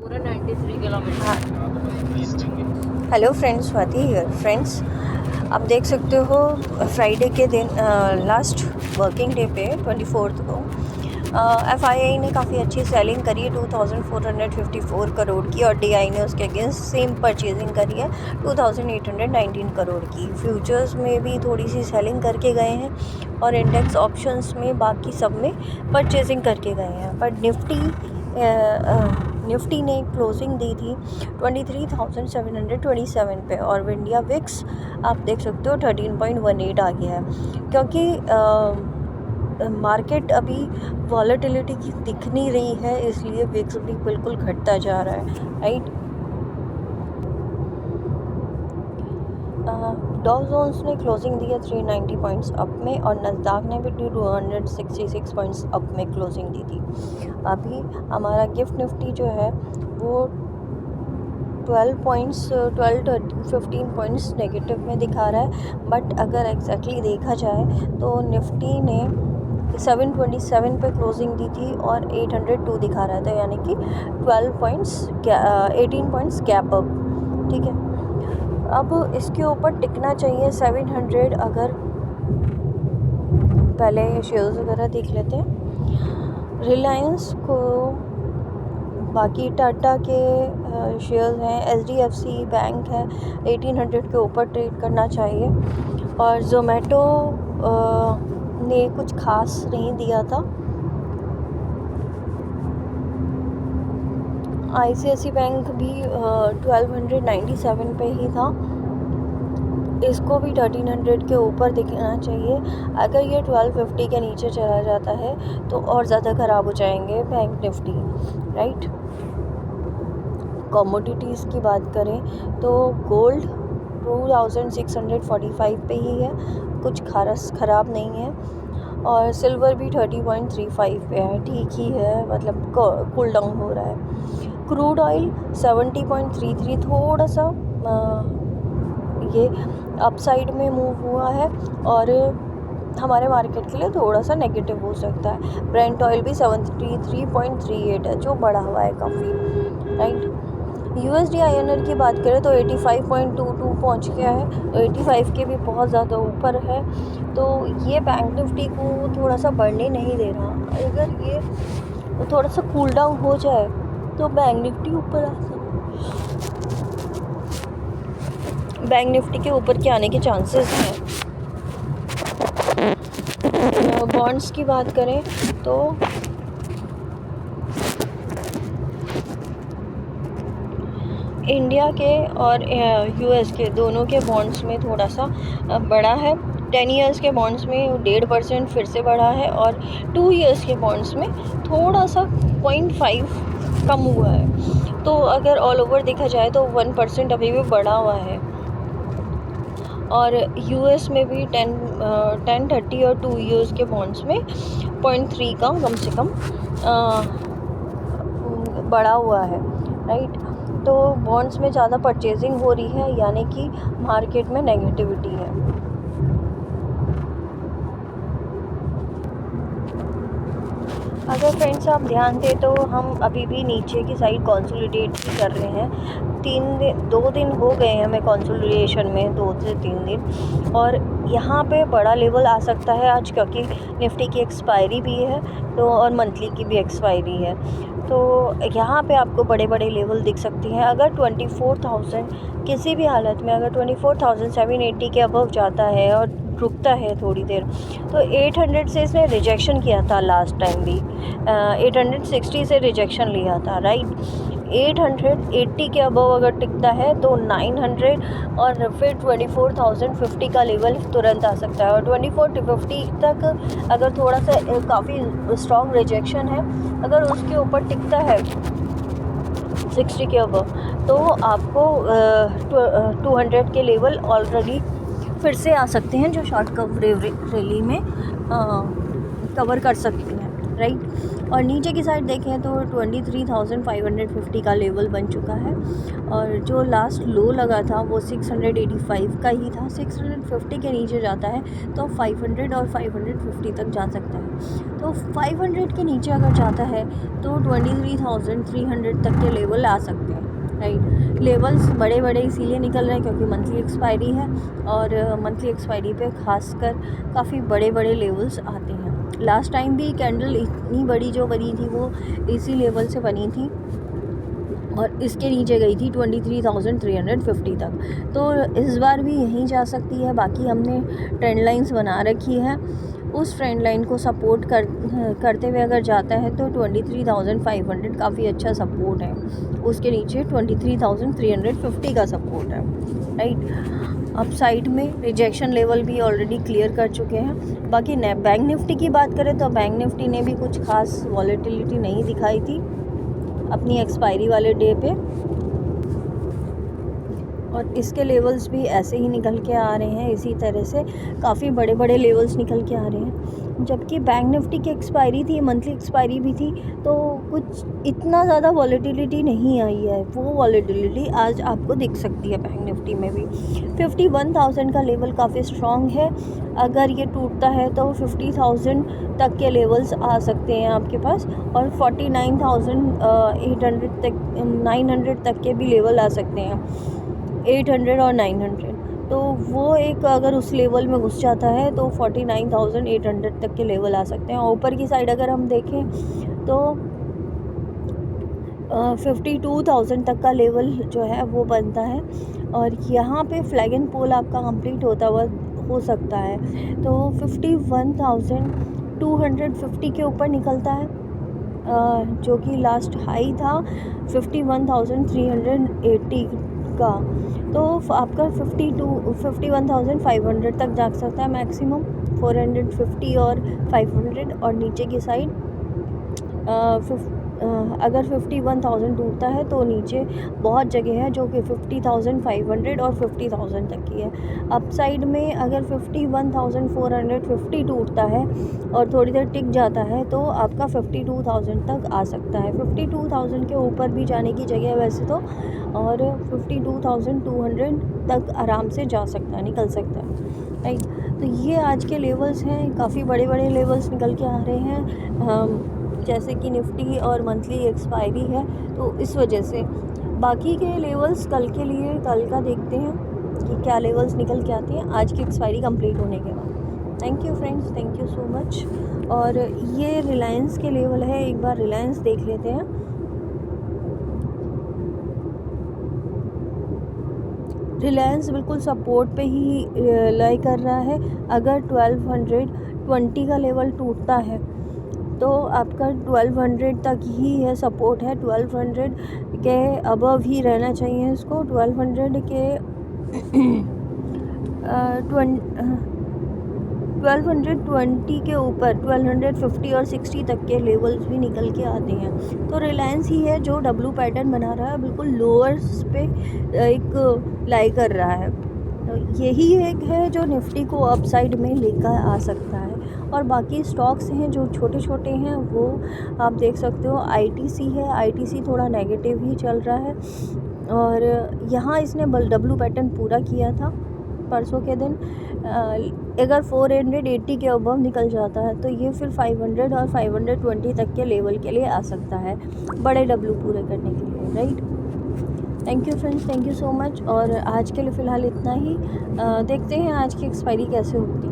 पूरे 93 kilometre. Hello friends, Swati here. Friends, आप देख सकते हो फ्राइडे के दिन लास्ट वर्किंग डे पे 24 को FII ने काफ़ी अच्छी सेलिंग करी है 2454 करोड़ की, और DI ने उसके अगेंस्ट सेम परचेजिंग करी है 2819 करोड़ की। फ्यूचर्स में भी थोड़ी सी सेलिंग करके गए हैं और इंडेक्स ऑप्शंस में बाकी सब में परचेजिंग करके गए हैं। पर निफ्टी ने क्लोजिंग दी थी 23,727 पे, और इंडिया विक्स आप देख सकते हो 13.18 आ गया है, क्योंकि मार्केट अभी वॉलेटिलिटी की दिख नहीं रही है, इसलिए विक्स भी बिल्कुल घटता जा रहा है, राइट। डॉ जोन्स ने क्लोजिंग दी है 390 पॉइंट्स अप में, और नस्दाक ने भी 266 पॉइंट्स अप में क्लोजिंग दी थी। अभी हमारा गिफ्ट निफ्टी जो है वो 15 पॉइंट्स नेगेटिव में दिखा रहा है। बट अगर एग्जैक्टली देखा जाए तो निफ्टी ने 727 पे क्लोजिंग दी थी और 802 दिखा रहा था, यानी कि 18 पॉइंट्स गैप अप, ठीक है। अब इसके ऊपर टिकना चाहिए 700। अगर पहले शेयर्स वगैरह देख लेते हैं रिलायंस को, बाकी टाटा के शेयर्स हैं, HDFC बैंक है, 1800 के ऊपर ट्रेड करना चाहिए। और जोमेटो ने कुछ खास नहीं दिया था। ICICI बैंक भी 1297 पे ही था, इसको भी 1300 के ऊपर दिखना चाहिए। अगर ये 1250 के नीचे चला जाता है तो और ज़्यादा ख़राब हो जाएंगे बैंक निफ्टी, राइट। कमोडिटीज़ की बात करें तो गोल्ड 2645 पे ही है, कुछ खास ख़राब नहीं है। और सिल्वर भी 30.35 पे है, ठीक ही है, मतलब कूल डाउन हो रहा है। क्रूड ऑयल 70.33 थोड़ा सा ये अपसाइड में मूव हुआ है, और हमारे मार्केट के लिए थोड़ा सा नेगेटिव हो सकता है। ब्रेंट ऑयल भी 73.38 है, जो बढ़ा हुआ है काफ़ी, राइट। USD INR की बात करें तो 85.22 पहुंच गया है, 85 के भी बहुत ज़्यादा ऊपर है। तो ये बैंक निफ्टी को थोड़ा सा बढ़ने नहीं दे रहा। अगर ये थोड़ा सा कूल डाउन हो जाए तो बैंक निफ्टी ऊपर आ सकता, बैंक निफ्टी के ऊपर के आने के चांसेस हैं। बॉन्ड्स की बात करें तो इंडिया के और US के दोनों के बॉन्ड्स में थोड़ा सा बढ़ा है। 10 ईयर्स के बॉन्ड्स में 1.5% फिर से बढ़ा है, और 2 ईयर्स के बॉन्ड्स में थोड़ा सा 0.5 कम हुआ है। तो अगर ऑल ओवर देखा जाए तो 1% अभी भी बढ़ा हुआ है। और US में भी 10, 30 और 2 ईयर्स के बॉन्ड्स में 0.3 का कम से कम बढ़ा हुआ है, राइट। तो बॉन्ड्स में ज़्यादा परचेजिंग हो रही है, यानी कि मार्केट में नेगेटिविटी है। अगर फ्रेंड्स आप ध्यान दें तो हम अभी भी नीचे की साइड कंसोलिडेट ही कर रहे हैं। 2 दिन हो गए हैं हमें कंसोलिडेशन में, 2 से 3 दिन, और यहाँ पे बड़ा लेवल आ सकता है आज, क्योंकि निफ्टी की एक्सपायरी भी है तो, और मंथली की भी एक्सपायरी है। तो यहाँ पे आपको बड़े बड़े लेवल दिख सकती हैं। अगर 24,000 किसी भी हालत में, अगर 24,780 के अबव जाता है और रुकता है थोड़ी देर, तो 800 से इसने रिजेक्शन किया था लास्ट टाइम भी, 860 से रिजेक्शन लिया था, राइट। 880 के अबव अगर टिकता है तो 900 और फिर 24,050 का लेवल तुरंत आ सकता है। और 24,50 तक अगर थोड़ा सा काफ़ी स्ट्रॉन्ग रिजेक्शन है, अगर उसके ऊपर टिकता है 60 के अबव, तो आपको 200 के लेवल ऑलरेडी फिर से आ सकते हैं, जो शॉर्ट कवरेज रैली में कवर कर सकते हैं, राइट। और नीचे की साइड देखें तो 23,550 का लेवल बन चुका है और जो लास्ट लो लगा था वो 685 का ही था। 650 के नीचे जाता है तो 500 और 550 तक जा सकता है। तो 500 के नीचे अगर जाता है तो 23,300 तक के लेवल आ सकते हैं, राइट। लेवल्स बड़े बड़े इसीलिए निकल रहे हैं क्योंकि मंथली एक्सपायरी है और मंथली एक्सपायरी पे खासकर काफ़ी बड़े बड़े लेवल्स आते हैं। लास्ट टाइम भी कैंडल इतनी बड़ी जो बनी थी वो इसी लेवल से बनी थी और इसके नीचे गई थी 23,350 तक। तो इस बार भी यहीं जा सकती है। बाकी हमने ट्रेंड लाइंस बना रखी है, उस ट्रेंड लाइन को सपोर्ट करते हुए अगर जाता है तो 23,500 काफ़ी अच्छा सपोर्ट है। उसके नीचे 23,350 का सपोर्ट है, राइट। अब साइड में रिजेक्शन लेवल भी ऑलरेडी क्लियर कर चुके हैं। बाकी बैंक निफ्टी की बात करें तो बैंक निफ्टी ने भी कुछ खास वॉलेटिलिटी नहीं दिखाई थी अपनी एक्सपायरी वाले डे पे और इसके लेवल्स भी ऐसे ही निकल के आ रहे हैं। इसी तरह से काफ़ी बड़े बड़े लेवल्स निकल के आ रहे हैं। जबकि बैंक निफ्टी की एक्सपायरी थी, मंथली एक्सपायरी भी थी, तो कुछ इतना ज़्यादा वॉलेटिलिटी नहीं आई है। वो वॉलेटिलिटी आज आपको दिख सकती है बैंक निफ्टी में भी। 51,000 का लेवल काफ़ी स्ट्रॉन्ग है। अगर ये टूटता है तो 50,000 तक के लेवल्स आ सकते हैं आपके पास और 49,800 तक 900 तक के भी लेवल आ सकते हैं, 800 और 900। तो वो एक अगर उस लेवल में घुस जाता है तो 49,800 तक के लेवल आ सकते हैं। ऊपर की साइड अगर हम देखें तो 52,000 तक का लेवल जो है वो बनता है और यहाँ पे फ्लैग एंड पोल आपका कंप्लीट होता हुआ हो सकता है। तो 51,250 के ऊपर निकलता है जो कि लास्ट हाई था 51,380 का। तो आपका 51,500 तक जा सकता है मैक्सिमम, 450 और 500। और नीचे की साइड अगर 51,000 टूटता है तो नीचे बहुत जगह है जो कि 50,500 और 50,000 तक की है। अप साइड में अगर 51,450 टूटता है और थोड़ी देर टिक जाता है तो आपका 52,000 तक आ सकता है। 52,000 के ऊपर भी जाने की जगह है वैसे तो, और 52,200 तक आराम से जा सकता है, निकल सकता है, राइट। तो ये आज के लेवल्स हैं। काफ़ी बड़े बड़े लेवल्स निकल के आ रहे हैं जैसे कि निफ्टी और मंथली एक्सपायरी है तो इस वजह से। बाकी के लेवल्स कल के लिए कल का देखते हैं कि क्या लेवल्स निकल के आते हैं आज की एक्सपायरी कंप्लीट होने के बाद। Thank you friends, thank you so much. और ये रिलायंस के लेवल है, एक बार रिलायंस देख लेते हैं। रिलायंस बिल्कुल सपोर्ट पे ही लाई कर रहा है। अगर 1220 का लेवल टूटता है तो आपका 1200 तक ही है सपोर्ट है। 1200 के अबव ही रहना चाहिए इसको। 1200 के 1220 के ऊपर 1250 और 60 तक के लेवल्स भी निकल के आते हैं। तो रिलायंस ही है जो डब्लू पैटर्न बना रहा है, बिल्कुल लोअर्स पे एक लाई कर रहा है। तो यही एक है जो निफ्टी को अपसाइड में लेकर आ सकता है। और बाकी स्टॉक्स हैं जो छोटे छोटे हैं वो आप देख सकते हो। आईटीसी है, आईटीसी थोड़ा नेगेटिव ही चल रहा है और यहाँ इसने डब्लू पैटर्न पूरा किया था परसों के दिन। अगर 480 के अबव निकल जाता है तो ये फिर 500 और 520 तक के लेवल के लिए आ सकता है बड़े डब्लू पूरे करने के लिए, right. Thank you friends, thank you so much. और आज के लिए फ़िलहाल इतना ही। देखते हैं आज की एक्सपायरी कैसे होती है।